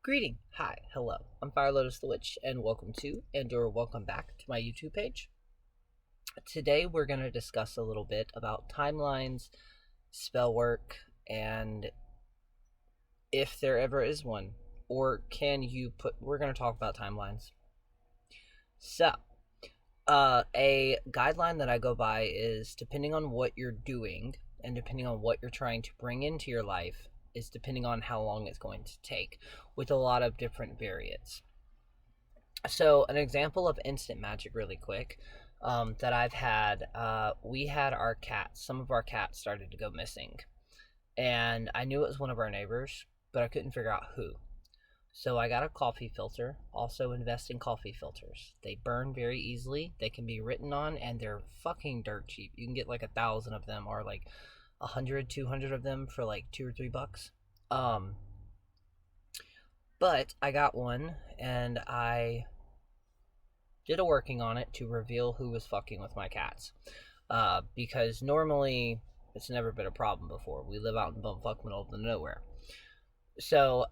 Greeting, hi, hello. I'm Lotus the Witch, and welcome to and/or welcome back to my YouTube page. Today we're going to discuss a little bit about timelines, spell work, and if there ever is one, or can you put. We're going to talk about timelines. So, a guideline that I go by is depending on what you're doing and depending on what you're trying to bring into your life, is depending on how long it's going to take, with a lot of different variants. So, an example of instant magic, really quick, that I've had, we had our cats. Some of our cats started to go missing, and I knew it was one of our neighbors, but I couldn't figure out who. So I got a coffee filter. Also, invest in coffee filters. They burn very easily. They can be written on, and they're fucking dirt cheap. You can get like 1,000 of them, or like 100, 200 of them for like $2 or $3. Um, but I got one, and I did a working on it to reveal who was fucking with my cats. Because normally it's never been a problem before. We live out in bumfuck middle of the nowhere. So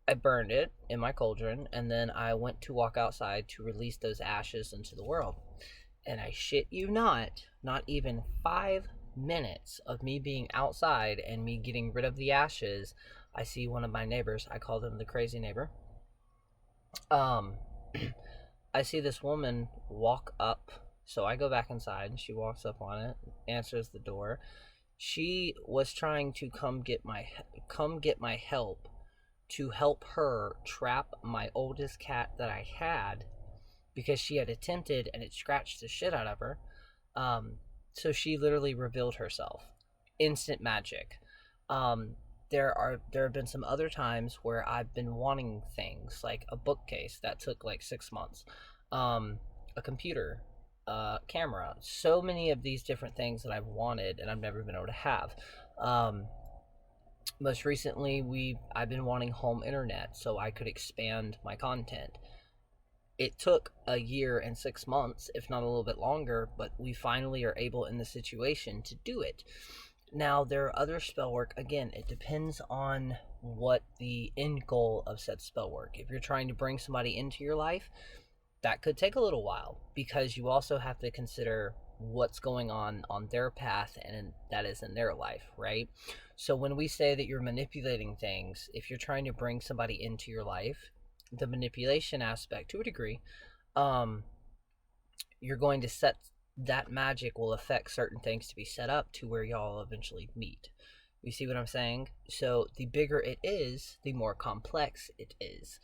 I burned it in my cauldron, and then I went to walk outside to release those ashes into the world. And I shit you not even 5 minutes of me being outside and me getting rid of the ashes, I see one of my neighbors. I call them the crazy neighbor. Um, I see this woman walk up. So I go back inside, and she walks up on it, answers the door. She was trying to come get my help, to help her trap my oldest cat that I had, because she had attempted and it scratched the shit out of her. So she literally revealed herself. Instant magic. There have been some other times where I've been wanting things like a bookcase that took like 6 months, a computer, camera. So many of these different things that I've wanted and I've never been able to have. Most recently, I've been wanting home internet so I could expand my content. It took a year and 6 months, if not a little bit longer, but we finally are able in the situation to do it. Now, there are other spell work. Again, it depends on what the end goal of said spell work. If you're trying to bring somebody into your life, that could take a little while, because you also have to consider what's going on their path and that is in their life, right? So when we say that you're manipulating things, if you're trying to bring somebody into your life, the manipulation aspect, to a degree, you're going to set that magic will affect certain things to be set up to where y'all eventually meet. You see what I'm saying? So the bigger it is, the more complex it is.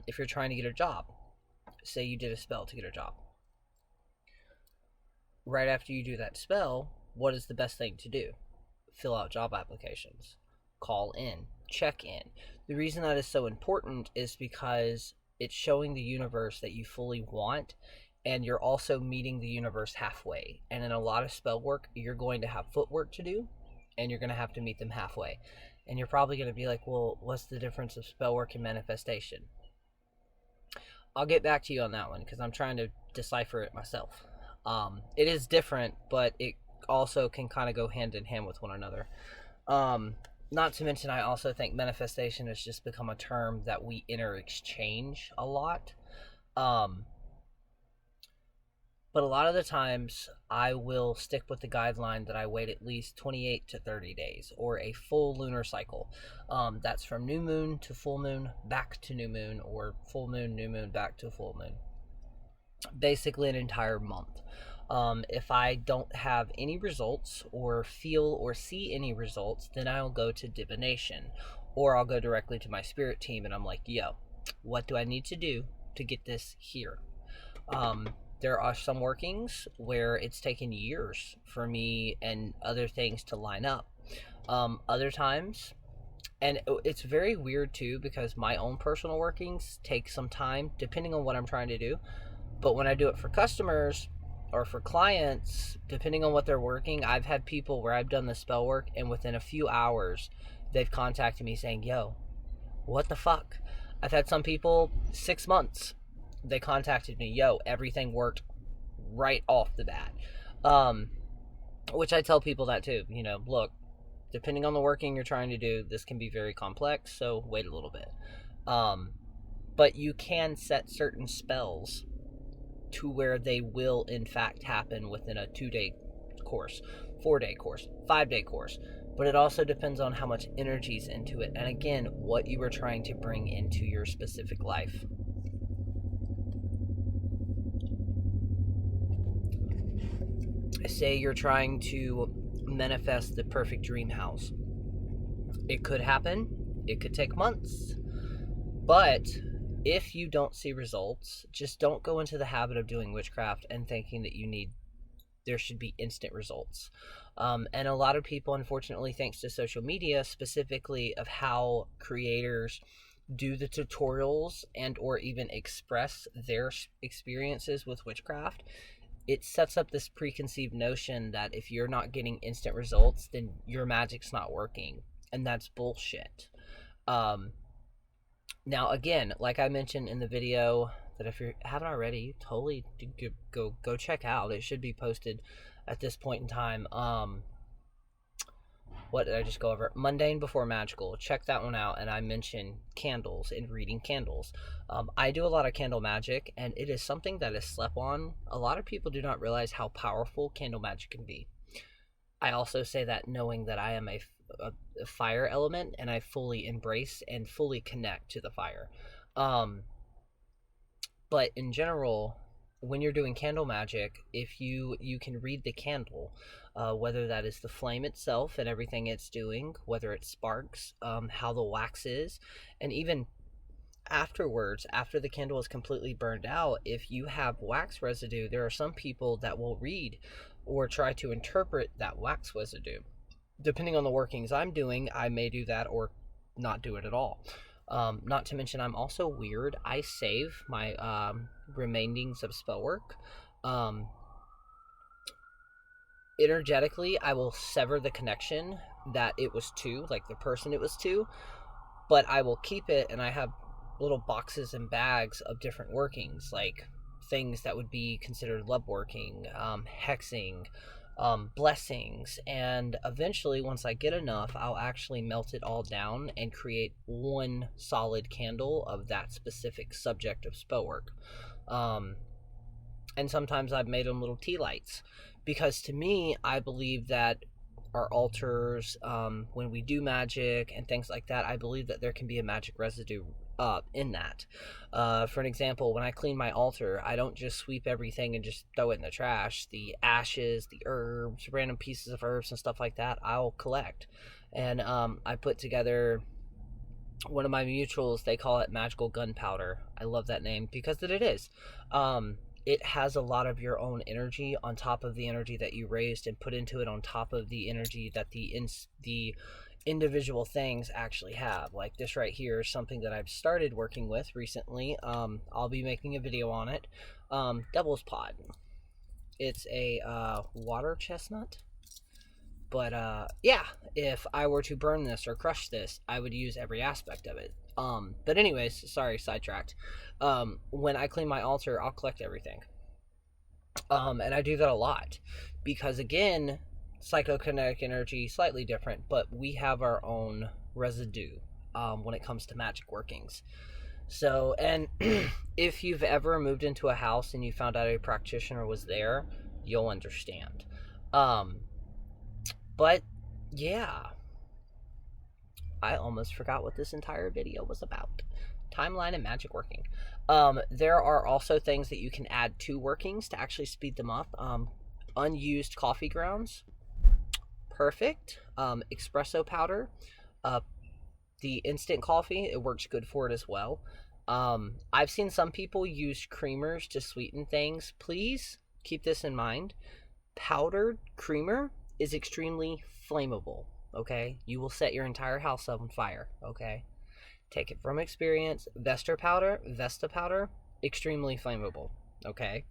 If you're trying to get a job, say you did a spell to get a job. Right after you do that spell, what is the best thing to do? Fill out job applications, call in, check in. The reason that is so important is because it's showing the universe that you fully want, and you're also meeting the universe halfway. And in a lot of spell work, you're going to have footwork to do, and you're going to have to meet them halfway. And you're probably going to be like, well, what's the difference of spell work and manifestation? I'll get back to you on that one, because I'm trying to decipher it myself. It is different, but it also can kind of go hand in hand with one another. Not to mention, I also think manifestation has just become a term that we interchange a lot. But a lot of the times, I will stick with the guideline that I wait at least 28 to 30 days, or a full lunar cycle. That's from new moon to full moon, back to new moon, or full moon, new moon, back to full moon. Basically an entire month. If I don't have any results, or feel or see any results, then I'll go to divination, or I'll go directly to my spirit team and I'm like, yo, what do I need to do to get this here? There are some workings where it's taken years for me and other things to line up. Other times, and it's very weird too, because my own personal workings take some time depending on what I'm trying to do. But when I do it for customers or for clients, depending on what they're working, I've had people where I've done the spell work and within a few hours they've contacted me saying, yo, what the fuck? I've had some people 6 months. They contacted me, yo, everything worked right off the bat. Which I tell people that too. Look, depending on the working you're trying to do, this can be very complex, so wait a little bit. But you can set certain spells to where they will in fact happen within a 2-day course, 4-day course, 5-day course. But it also depends on how much energy is into it, and again, what you are trying to bring into your specific life. Say you're trying to manifest the perfect dream house. It could happen, it could take months, but if you don't see results, just don't go into the habit of doing witchcraft and thinking that there should be instant results. And a lot of people, unfortunately, thanks to social media, specifically of how creators do the tutorials and or even express their experiences with witchcraft, it sets up this preconceived notion that if you're not getting instant results, then your magic's not working, and that's bullshit. Now, again, like I mentioned in the video, that if you haven't already, totally go check out. It should be posted at this point in time. What did I just go over? Mundane Before Magical. Check that one out. And I mentioned candles and reading candles. I do a lot of candle magic, and it is something that is slept on. A lot of people do not realize how powerful candle magic can be. I also say that knowing that I am a fire element, and I fully embrace and fully connect to the fire. But in general, when you're doing candle magic, if you can read the candle, whether that is the flame itself and everything it's doing, whether it sparks, how the wax is, and even afterwards, after the candle is completely burned out, if you have wax residue, there are some people that will read or try to interpret that wax residue. Depending on the workings I'm doing, I may do that or not do it at all. Not to mention, I'm also weird. I save my remainings of spell work. Energetically, I will sever the connection that it was to, like the person it was to, but I will keep it, and I have little boxes and bags of different workings, like things that would be considered love working, hexing, blessings, and eventually, once I get enough, I'll actually melt it all down and create one solid candle of that specific subject of spell work. And sometimes I've made them little tea lights, because to me, I believe that our altars, when we do magic and things like that, I believe that there can be a magic residue in that. For an example, when I clean my altar, I don't just sweep everything and just throw it in the trash. The ashes, the herbs, random pieces of herbs and stuff like that, I'll collect. And I put together one of my mutuals. They call it magical gunpowder. I love that name because it is. It has a lot of your own energy on top of the energy that you raised and put into it on top of the energy that the individual things actually have. Like this right here is something that I've started working with recently. I'll be making a video on it. Devil's Pod. It's a water chestnut. But yeah, if I were to burn this or crush this, I would use every aspect of it. But anyways, sorry, sidetracked. When I clean my altar, I'll collect everything. And I do that a lot because, again, psychokinetic energy, slightly different, but we have our own residue when it comes to magic workings. So, and if you've ever moved into a house and you found out a practitioner was there, you'll understand. But yeah, I almost forgot what this entire video was about. Timeline and magic working. There are also things that you can add to workings to actually speed them up. Unused coffee grounds, perfect. Espresso powder, the instant coffee, it works good for it as well. I've seen some people use creamers to sweeten things. Please keep this in mind. Powdered creamer is extremely flammable, okay? You will set your entire house on fire, okay? Take it from experience. Vesta powder, extremely flammable, okay?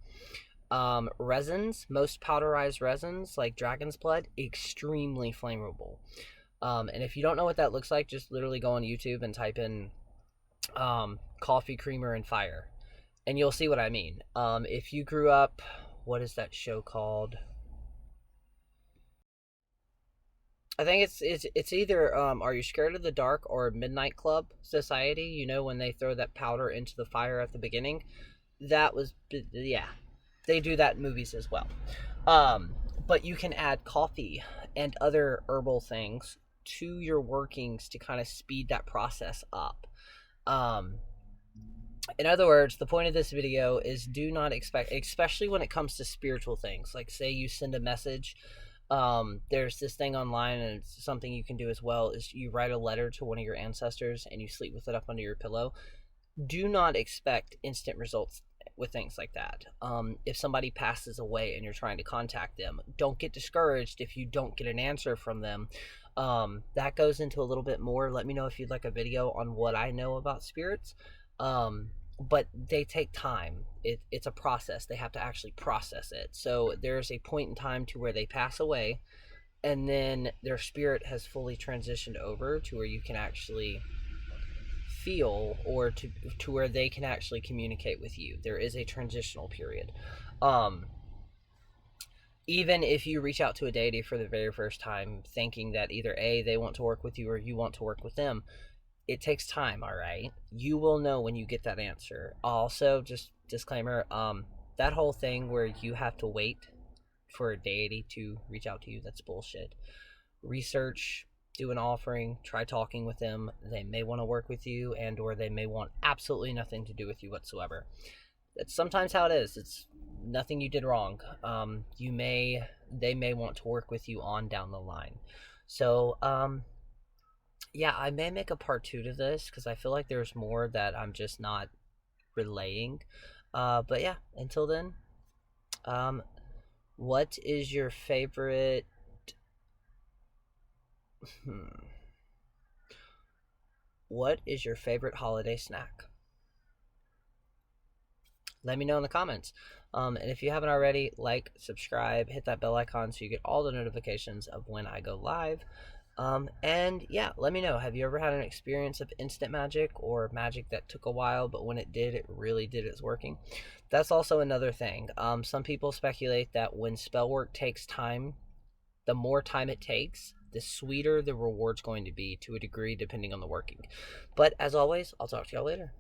Resins, most powderized resins, like dragon's blood, extremely flammable. And if you don't know what that looks like, just literally go on YouTube and type in coffee creamer and fire, and you'll see what I mean. If you grew up, what is that show called? I think it's either Are You Scared of the Dark or Midnight Club Society. You know when they throw that powder into the fire at the beginning. That was yeah. They do that in movies as well. Um, but you can add coffee and other herbal things to your workings to kind of speed that process up. Um, in other words, the point of this video is do not expect, especially when it comes to spiritual things, like say you send a message. There's this thing online, and it's something you can do as well, is you write a letter to one of your ancestors and you sleep with it up under your pillow. Do not expect instant results with things like that. If somebody passes away and you're trying to contact them, don't get discouraged if you don't get an answer from them. That goes into a little bit more. Let me know if you'd like a video on what I know about spirits. But they take time. It's a process. They have to actually process it. So there's a point in time to where they pass away, and then their spirit has fully transitioned over to where you can actually feel, or to where they can actually communicate with you. There is a transitional period. Um, Even if you reach out to a deity for the very first time, thinking that either A, they want to work with you or you want to work with them, it takes time, all right? You will know when you get that answer. Also, just disclaimer, that whole thing where you have to wait for a deity to reach out to you, that's bullshit. Research, do an offering, try talking with them. They may want to work with you, and or they may want absolutely nothing to do with you whatsoever. That's sometimes how it is. It's nothing you did wrong. They may want to work with you on down the line. So, yeah, I may make a part two to this because I feel like there's more that I'm just not relaying. But yeah, until then, um, what is your favorite? What is your favorite holiday snack? Let me know in the comments. And if you haven't already, like, subscribe, hit that bell icon so you get all the notifications of when I go live. And yeah, let me know. Have you ever had an experience of instant magic or magic that took a while, but when it did, it really did its working? That's also another thing. Some people speculate that when spell work takes time, the more time it takes, the sweeter the reward's going to be to a degree, depending on the working. But as always, I'll talk to y'all later.